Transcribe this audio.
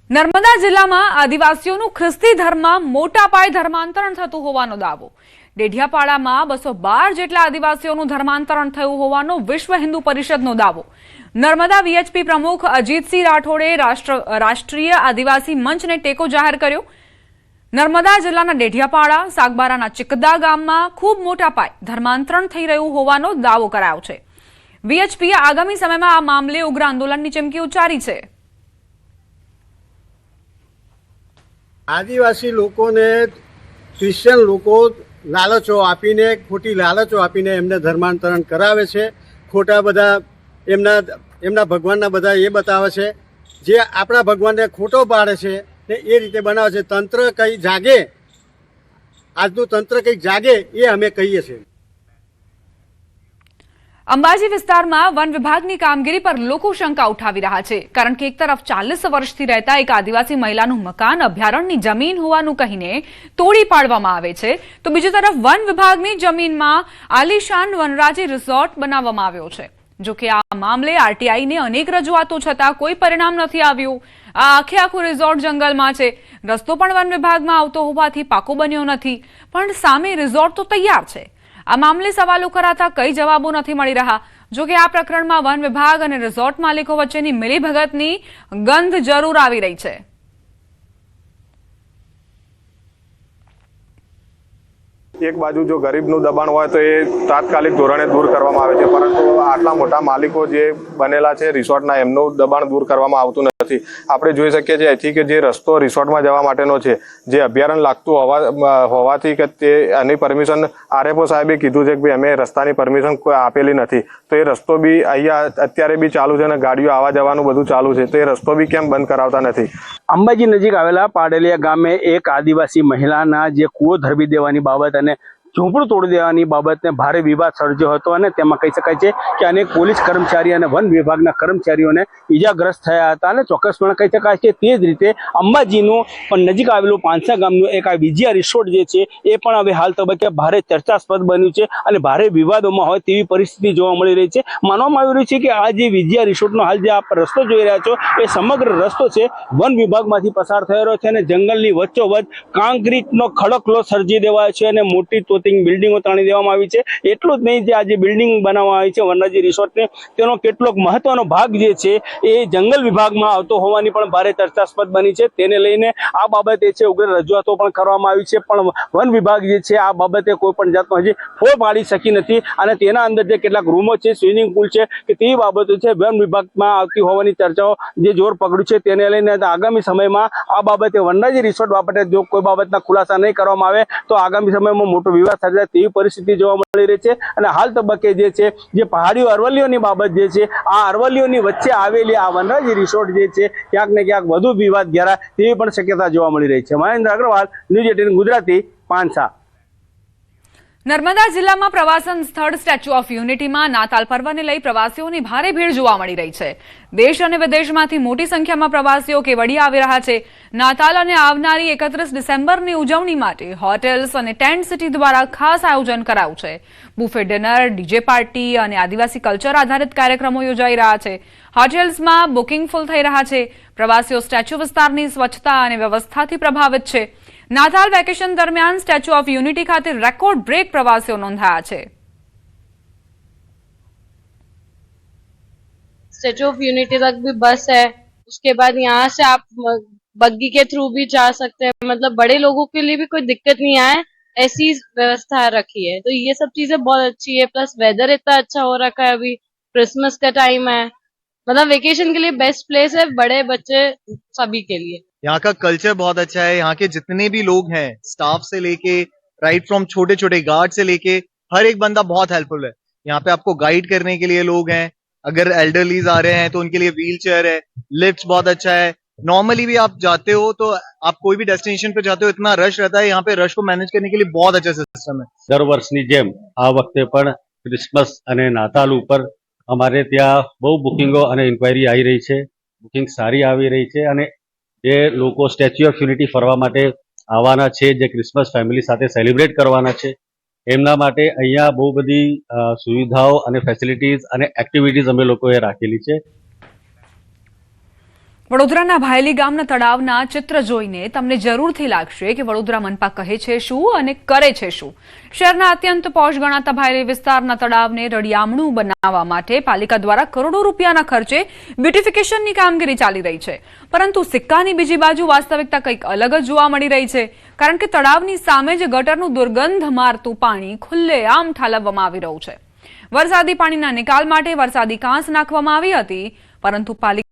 નર્મદા જિલ્લામાં આદિવાસીઓનું ખ્રિસ્તી ધર્મમાં મોટા પાયે ધર્માંતરણ થતું હોવાનો દાવો. ડેઢિયાપાડામાં 212 જેટલા આદિવાસીઓનું ધર્માંતરણ થયું હોવાનો વિશ્વ હિન્દુ પરિષદનો દાવો. નર્મદા વીએચપી પ્રમુખ અજીતસિંહ રાઠોડે રાષ્ટ્રીય આદિવાસી મંચને ટેકો જાહેર કર્યો. નર્મદા જિલ્લાના ડેઢિયાપાડા, સાગબારાના ચિકદા ગામમાં ખૂબ મોટા પાયે ધર્માંતરણ થઈ રહ્યું હોવાનો દાવો કરાયો છે. વીએચપીએ આગામી સમયમાં આ મામલે ઉગ્ર આંદોલનની ચીમકી ઉચ્ચારી છે. આદિવાસી લોકોને ક્રિશ્ચિયન લોકો લાલચો આપીને, ખોટી લાલચો આપીને એમને ધર્માંતરણ કરાવે છે. ખોટા બધા એમના ભગવાનના બધા એ બતાવે છે, જે આપણા ભગવાનને ખોટો પાડે છે ને એ રીતે બનાવે છે. તંત્ર કંઈ જાગે, આજનું તંત્ર કંઈક જાગે એ અમે કહીએ છીએ. અંબાજી વિસ્તારમાં વન વિભાગની કામગીરી પર લોકો શંકા ઉઠાવી રહ્યા છે, કારણ કે એક તરફ 40 વર્ષથી રહેતા એક આદિવાસી મહિલાનું મકાન અભયારણ્યની જમીન હોવાનું કહીને તોડી પાડવામાં આવે છે, તો બીજી તરફ વન વિભાગની જમીનમાં આલીશાન વનરાજી રિસોર્ટ બનાવવામાં આવ્યો છે. જોકે આ મામલે આરટીઆઈને અનેક રજૂઆતો છતાં કોઈ પરિણામ નથી આવ્યું. આ આખું રિસોર્ટ જંગલમાં છે. રસ્તો પણ વન વિભાગમાં આવતો હોવાથી પાકો બન્યો નથી, પણ સામે રિસોર્ટ તો તૈયાર છે. આ મામલે સવાલો કરાતા કઈ જવાબો નથી મળી રહ્યા. જોકે આ પ્રકરણમાં વન વિભાગ અને રિસોર્ટ માલિકો વચ્ચેની મિલીભગતની ગંધ જરૂર આવી રહી છે. એક બાજુ જો ગરીબનું દબાણ હોય તો એ તાત્કાલિક ધોરણે દૂર કરવામાં આવે છે, પરંતુ આટલા મોટા માલિકો જે બનેલા છે રિસોર્ટના, એમનું દબાણ દૂર કરવામાં આવતું નથી. આપણે જોઈ શકીએ છીએ અહીંથી કે જે રસ્તો રિસોર્ટમાં જવા માટેનો છે, જે અભયારણ્ય લાગતું હોવાથી કે તે એની પરમિશન આરએફઓ સાહેબે કીધું છે કે ભાઈ અમે રસ્તાની પરમિશન કોઈ આપેલી નથી, તો એ રસ્તો બી અહીંયા અત્યારે બી ચાલુ છે અને ગાડીઓ આવવા જવાનું બધું ચાલુ છે, તો એ રસ્તો બી કેમ બંધ કરાવતા નથી. અંબાજી નજીક આવેલા પાડલિયા ગામે એક આદિવાસી મહિલાના જે કૂવો ધરબી દેવાની બાબત અને ઝૂંપડું તોડી દેવાની બાબતને ભારે વિવાદ સર્જ્યો હતો, અને તેમાં કહી શકાય છે કે અનેક પોલીસ કર્મચારી અને વન વિભાગના કર્મચારીઓને ઈજાગ્રસ્ત થયા હતા. અને ચોક્કસપણે કહી શકાય છે તે જ રીતે અંબાજીનું પણ નજીક આવેલું પાંસા ગામનું એક આ વિજયા રિસોર્ટ જે છે એ પણ હવે હાલ તબક્કે ભારે ચર્ચાસ્પદ બન્યું છે અને ભારે વિવાદોમાં હોય તેવી પરિસ્થિતિ જોવા મળી રહી છે. માનવામાં આવી રહ્યું છે કે આ જે વિજયા રિસોર્ટનો હાલ જે આપ રસ્તો જોઈ રહ્યા છો એ સમગ્ર રસ્તો છે વન વિભાગમાંથી પસાર થયેલો છે અને જંગલની વચ્ચોવચ્ચ કોન્ક્રીટનો ખડકલો સર્જી દેવાયો છે અને મોટી બિલ્ડિંગો તાણી દેવામાં આવી છે. એટલું જ નહીં, જે આ જે બિલ્ડિંગ બનાવવામાં આવી છે વનરાજી રિસોર્ટને, તેનો કેટલોક મહત્વનો ભાગ જે છે એ જંગલ વિભાગમાં આવતો હોવાની પણ ભારે ચર્ચાસ્પદ બની છે. તેને લઈને આ બાબતે છે ઉગ્ર રજૂઆતો પણ કરવામાં આવી છે, પણ વન વિભાગ જે છે આ બાબતે કોઈ પણ જાતનો હજી ફોડ પાડી શકી નથી. અને તેના અંદર જે કેટલાક રૂમો છે, સ્વિમિંગ પુલ છે કે તેવી બાબતો છે વન વિભાગમાં આવતી હોવાની ચર્ચાઓ જે જોર પકડ્યું છે. તેને લઈને આગામી સમયમાં આ બાબતે વનરાજી રિસોર્ટ બાબતે જો કોઈ બાબતના ખુલાસા નહીં કરવામાં આવે તો આગામી સમયમાં મોટો વિવાદ સર્જાય તેવી પરિસ્થિતિ જોવા મળી રહી છે. અને હાલ તબક્કે જે છે જે પહાડીઓ અરવલ્લીઓની બાબત જે છે, આ અરવલ્લીઓની વચ્ચે આવેલી આ વનરાજી રિસોર્ટ જે છે ક્યાંક ને ક્યાંક વધુ વિવાદ ઘેરાય તેવી પણ શક્યતા જોવા મળી રહી છે. મહેન્દ્ર અગ્રવાલ, ન્યૂઝ 18 ગુજરાતી, પાંસા. નર્મદા જિલ્લામાં પ્રવાસન સ્થળ સ્ટેચ્યુ ઓફ યુનિટીમાં નાતાલ પર્વને લઈ પ્રવાસીઓની ભારે ભીડ જોવા મળી રહી છે. દેશ અને વિદેશમાંથી મોટી સંખ્યામાં પ્રવાસીઓ કેવડિયા આવી રહ્યા છે. નાતાલ અને આવનારી 31 ડિસેમ્બરની ઉજવણી માટે હોટેલ્સ અને ટેન્ટ સિટી દ્વારા ખાસ આયોજન કરાયું છે. બુફે ડિનર, ડીજે પાર્ટી અને આદિવાસી કલ્ચર આધારિત કાર્યક્રમો યોજાઈ રહ્યા છે. હોટેલ્સમાં બુકિંગ ફૂલ થઈ રહ્યા છે. પ્રવાસીઓ સ્ટેચ્યુ વિસ્તારની સ્વચ્છતા અને વ્યવસ્થાથી પ્રભાવિત છે. નાતાલ વેકેશન દરમિયાન સ્ટેચ્યુ ઓફ યુનિટી ખાતે રેકોર્ડ બ્રેક પ્રવાસીઓ નોંધાયા છે. स्टैचू ऑफ यूनिटी तक भी बस है, उसके बाद यहाँ से आप बग्गी के थ्रू भी जा सकते हैं. मतलब बड़े लोगों के लिए भी कोई दिक्कत नहीं आए, ऐसी व्यवस्था रखी है. तो ये सब चीजें बहुत अच्छी है. प्लस वेदर इतना अच्छा हो रखा है, अभी क्रिसमस का टाइम है. मतलब वेकेशन के लिए बेस्ट प्लेस है, बड़े बच्चे सभी के लिए. यहाँ का कल्चर बहुत अच्छा है. यहाँ के जितने भी लोग हैं, स्टाफ से लेके राइट फ्रॉम छोटे छोटे गार्ड से लेके हर एक बंदा बहुत हेल्पफुल है. यहाँ पे आपको गाइड करने के लिए लोग हैं. अगर एल्डरलीज आ रहे हैं तो उनके लिए व्हील चेयर है. लिफ्ट बहुत अच्छा है. नॉर्मली भी आप जाते हो तो आप कोई भी डेस्टिनेशन पे जाते हो, इतना रश रहता है. यहाँ पे रश को मैनेज करने के लिए बहुत अच्छा सिस्टम है. દર વર્ષની જેમ આ વખતે પણ ક્રિસમસ અને નાતાલ ઉપર અમારે ત્યાં બહુ બુકિંગો અને ઇન્ક્વાયરી આવી રહી છે. બુકિંગ સારી આવી રહી છે અને જે લોકો સ્ટેચ્યુ ઓફ યુનિટી ફરવા માટે આવવાના છે, જે ક્રિસમસ ફેમિલી સાથે સેલિબ્રેટ કરવાના છે, એમના માટે અહીંયા બહુ બધી સુવિધાઓ અને ફેસિલિટીઝ અને એક્ટિવિટીઝ અમે લોકોએ રાખેલી છે. વડોદરાના ભાયલી ગામના તળાવના ચિત્ર જોઈને તમને જરૂરથી લાગશે કે વડોદરા મનપા કહે છે શું અને કરે છે શું. શહેરના અત્યંત પોશ ગણાતા ભાયલી વિસ્તારના તળાવને રળિયામણું બનાવવા માટે પાલિકા દ્વારા કરોડો રૂપિયાના ખર્ચે બ્યુટિફિકેશનની કામગીરી ચાલી રહી છે. પરંતુ સિક્કાની બીજી બાજુ વાસ્તવિકતા કંઈક અલગ જ જોવા મળી રહી છે. કારણ કે તળાવની સામે જ ગટરનું દુર્ગંધ મારતું પાણી ખુલ્લેઆમ ઠાલવવામાં આવી રહ્યું છે. વરસાદી પાણીના નિકાલ માટે વરસાદી કાંસ નાખવામાં આવી હતી, પરંતુ પાલિકા